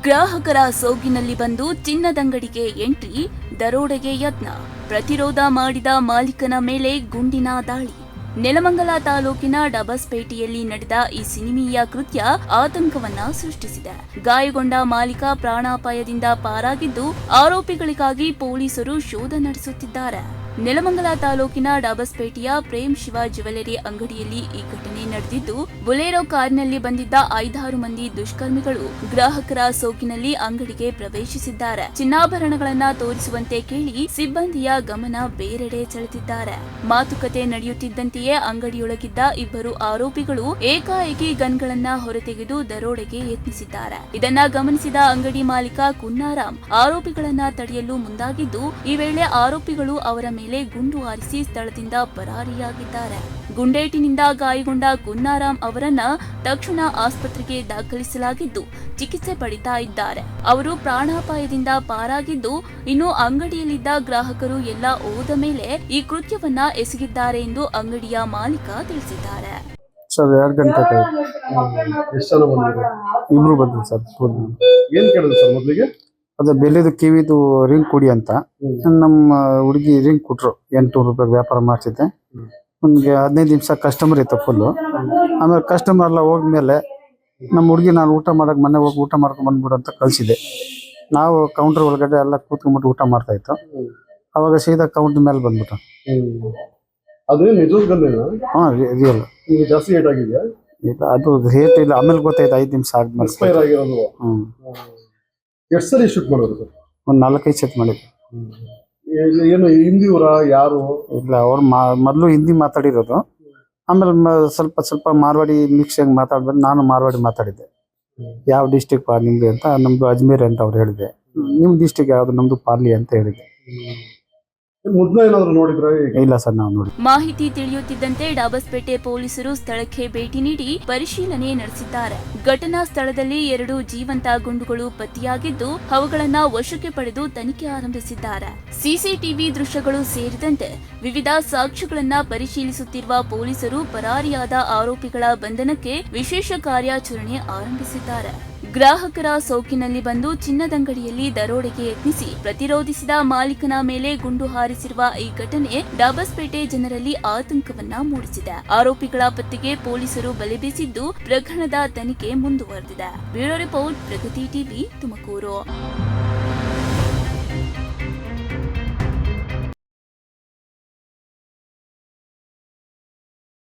ಗ್ರಾಹಕರ ಸೋಗಿನಲ್ಲಿ ಬಂದು ಚಿನ್ನದಂಗಡಿಗೆ ಎಂಟ್ರಿ, ದರೋಡೆಗೆ ಯತ್ನ, ಪ್ರತಿರೋಧ ಮಾಡಿದ ಮಾಲೀಕನ ಮೇಲೆ ಗುಂಡಿನ ದಾಳಿ. ನೆಲಮಂಗಲ ತಾಲೂಕಿನ ಡಬಸ್ಪೇಟೆಯಲ್ಲಿ ನಡೆದ ಈ ಸಿನಿಮೀಯ ಕೃತ್ಯ ಆತಂಕವನ್ನ ಸೃಷ್ಟಿಸಿದೆ. ಗಾಯಗೊಂಡ ಮಾಲೀಕ ಪ್ರಾಣಾಪಾಯದಿಂದ ಪಾರಾಗಿದ್ದು, ಆರೋಪಿಗಳಿಗಾಗಿ ಪೊಲೀಸರು ಶೋಧ ನಡೆಸುತ್ತಿದ್ದಾರೆ. ನೆಲಮಂಗಲ ತಾಲೂಕಿನ ಡಬಸ್ಪೇಟೆಯ ಪ್ರೇಮ್ ಶಿವ ಜ್ಯುವೆಲರಿ ಅಂಗಡಿಯಲ್ಲಿ ಈ ಘಟನೆ ನಡೆದಿದ್ದು, ಬೊಲೆರೋ ಕಾರಿನಲ್ಲಿ ಬಂದಿದ್ದ 5-6 ಮಂದಿ ದುಷ್ಕರ್ಮಿಗಳು ಗ್ರಾಹಕರ ಸೋಗಿನಲ್ಲಿ ಅಂಗಡಿಗೆ ಪ್ರವೇಶಿಸಿದ್ದಾರೆ. ಚಿನ್ನಾಭರಣಗಳನ್ನ ತೋರಿಸುವಂತೆ ಕೇಳಿ ಸಿಬ್ಬಂದಿಯ ಗಮನ ಬೇರೆಡೆ ಸೆಳೆದಿದ್ದಾರೆ. ಮಾತುಕತೆ ನಡೆಯುತ್ತಿದ್ದಂತೆಯೇ ಅಂಗಡಿಯೊಳಗಿದ್ದ ಇಬ್ಬರು ಆರೋಪಿಗಳು ಏಕಾಏಕಿ ಗನ್ಗಳನ್ನ ಹೊರತೆಗೆದು ದರೋಡೆಗೆ ಯತ್ನಿಸಿದ್ದಾರೆ. ಇದನ್ನ ಗಮನಿಸಿದ ಅಂಗಡಿ ಮಾಲೀಕ ಕುನ್ನಾರಾಮ್ ಆರೋಪಿಗಳನ್ನ ತಡೆಯಲು ಮುಂದಾಗಿದ್ದು, ಈ ವೇಳೆ ಆರೋಪಿಗಳು ಅವರ ಮೇಲೆ ಗುಂಡು ಹಾರಿಸಿ ಸ್ಥಳದಿಂದ ಪರಾರಿಯಾಗಿದ್ದಾರೆ. ಗುಂಡೇಟಿನಿಂದ ಗಾಯಗೊಂಡ ಕುನ್ನಾರಾಮ್ ಅವರನ್ನ ತಕ್ಷಣ ಆಸ್ಪತ್ರೆಗೆ ದಾಖಲಿಸಲಾಗಿದ್ದು, ಚಿಕಿತ್ಸೆ ಪಡಿತಾ ಇದ್ದಾರೆ. ಅವರು ಪ್ರಾಣಾಪಾಯದಿಂದ ಪಾರಾಗಿದ್ದು, ಇನ್ನು ಅಂಗಡಿಯಲ್ಲಿದ್ದ ಗ್ರಾಹಕರು ಎಲ್ಲ ಹೋದ ಮೇಲೆ ಈ ಕೃತ್ಯವನ್ನ ಎಸಗಿದ್ದಾರೆ ಎಂದು ಅಂಗಡಿಯ ಮಾಲೀಕ ತಿಳಿಸಿದ್ದಾರೆ. ಸರ್ 2 ಗಂಟೆ ಎಷ್ಟು ಜನ ಬಂದಿದ್ರು? ಇಬ್ರು ಬಂದ್ರು ಸರ್. ಏನ್ ಕೇಳಿದ್ರು ಸರ್ ಮೊದಲಿಗೆ? ಅದು ಬೆಲೆದು ಕಿವಿದು ರಿಂಗ್ ಕೊಡಿ ಅಂತ ನಮ್ಮ ಹುಡುಗಿ ರಿಂಗ್ ಕೊಟ್ರು. 800 ರೂಪಾಯಿ ವ್ಯಾಪಾರ ಮಾಡ್ತಿದ್ದೆ. ನಮಗೆ 15 ನಿಮಿಷ ಕಸ್ಟಮರ್ ಇತ್ತು ಫುಲ್ಲು. ಆಮೇಲೆ ಕಸ್ಟಮರ್ ಎಲ್ಲ ಹೋದ್ಮೇಲೆ ನಮ್ಮ ಹುಡುಗಿ ನಾನು ಊಟ ಮಾಡಕ್ಕೆ ಮನೆ ಹೋಗಿ ಊಟ ಮಾಡ್ಕೊಂಡು ಬಂದ್ಬಿಡು ಅಂತ ಕಳಿಸಿದೆ. ನಾವು ಕೌಂಟರ್ ಒಳಗಡೆ ಎಲ್ಲ ಕೂತ್ಕೊಂಡ್ಬಿಟ್ಟು ಊಟ ಮಾಡ್ತಾ ಇತ್ತು. ಅವಾಗ ಸೀದಾ ಕೌಂಟರ್ ಮೇಲೆ ಬಂದ್ಬಿಟ್ಟು. ಅದು ನಿಜವಾಗ್ಲೂ ಹಾಂ ರಿಯಲ್. ಜಾಸ್ತಿ ರೇಟ್ ಆಗಿದೆಯಾ? ಇಲ್ಲ, ಅದು ರೇಟ್ ಇಲ್ಲ. ಆಮೇಲೆ ಗೊತ್ತಾಯ್ತು 5 ನಿಮಿಷ ಆದ್ಮೇಲೆ. ಎಕ್ಸ್ಪೈರ್ ಆಗಿರೋದು. ಎಷ್ಟು ಸರಿ ಶೂಟ್ ಮಾಡೋದು ಸರ್? ಒಂದು 4-5 ಸೆಟ್ ಮಾಡಿದ್ವಿ. ಏನು ಹಿಂದಿಯವರ ಯಾರು? ಇಲ್ಲ, ಅವ್ರು ಮೊದಲು ಹಿಂದಿ ಮಾತಾಡಿರೋದು. ಆಮೇಲೆ ಸ್ವಲ್ಪ ಮಾರ್ವಾಡಿ ಮಿಕ್ಸ್ ಆಗಿ ಮಾತಾಡ್ಬೇಕು. ನಾನು ಮಾರ್ವಾಡಿ ಮಾತಾಡಿದ್ದೆ. ಯಾವ ಡಿಸ್ಟಿಕ್ ನಿಮ್ದು ಅಂತ. ನಮ್ದು ಅಜ್ಮೀರ್ ಅಂತ ಅವ್ರು ಹೇಳಿದೆ. ನಿಮ್ಮ ಡಿಸ್ಟಿಕ್ ಯಾವ್ದು? ನಮ್ದು ಪಾರ್ಲಿ ಅಂತ ಹೇಳಿದೆ. ಮೊದಲು ಏನಾದ್ರು ನೋಡಿದ್ರೆ? ಇಲ್ಲ ಸರ್, ನಾವು ನೋಡಿ. ಮಾಹಿತಿ ತಿಳಿಯುತ್ತಿದ್ದಂತೆ ಡಬಸ್ಪೇಟೆ ಪೊಲೀಸರು ಸ್ಥಳಕ್ಕೆ ಭೇಟಿ ನೀಡಿ ಪರಿಶೀಲನೆ ನಡೆಸಿದ್ದಾರೆ. ಘಟನಾ ಸ್ಥಳದಲ್ಲಿ 2 ಜೀವಂತ ಗುಂಡುಗಳು ಪತ್ತೆಯಾಗಿದ್ದು, ಅವುಗಳನ್ನ ವಶಕ್ಕೆ ಪಡೆದು ತನಿಖೆ ಆರಂಭಿಸಿದ್ದಾರೆ. ಸಿಸಿಟಿವಿ ದೃಶ್ಯಗಳು ಸೇರಿದಂತೆ ವಿವಿಧ ಸಾಕ್ಷ್ಯಗಳನ್ನ ಪರಿಶೀಲಿಸುತ್ತಿರುವ ಪೊಲೀಸರು ಪರಾರಿಯಾದ ಆರೋಪಿಗಳ ಬಂಧನಕ್ಕೆ ವಿಶೇಷ ಕಾರ್ಯಾಚರಣೆ ಆರಂಭಿಸಿದ್ದಾರೆ. ಗ್ರಾಹಕರ ಸೋಕಿನಲ್ಲಿ ಬಂದು ಚಿನ್ನದಂಗಡಿಯಲ್ಲಿ ದರೋಡೆಗೆ ಯತ್ನಿಸಿ ಪ್ರತಿರೋಧಿಸಿದ ಮಾಲೀಕನ ಮೇಲೆ ಗುಂಡು ಹಾರಿಸಿರುವ ಈ ಘಟನೆ ಡಬಸ್ಪೇಟೆ ಜನರಲ್ಲಿ ಆತಂಕವನ್ನ ಮೂಡಿಸಿದೆ. ಆರೋಪಿಗಳ ಪತ್ತೆಗೆ ಪೊಲೀಸರು ಬಲೆ ಬೀಸಿದ್ದು, ಪ್ರಕರಣದ ತನಿಖೆ ಮುಂದುವರೆದಿದೆ. ಬ್ಯೂರೋ ರಿಪೋರ್ಟ್, ಪ್ರಗತಿ ಟಿವಿ, ತುಮಕೂರು.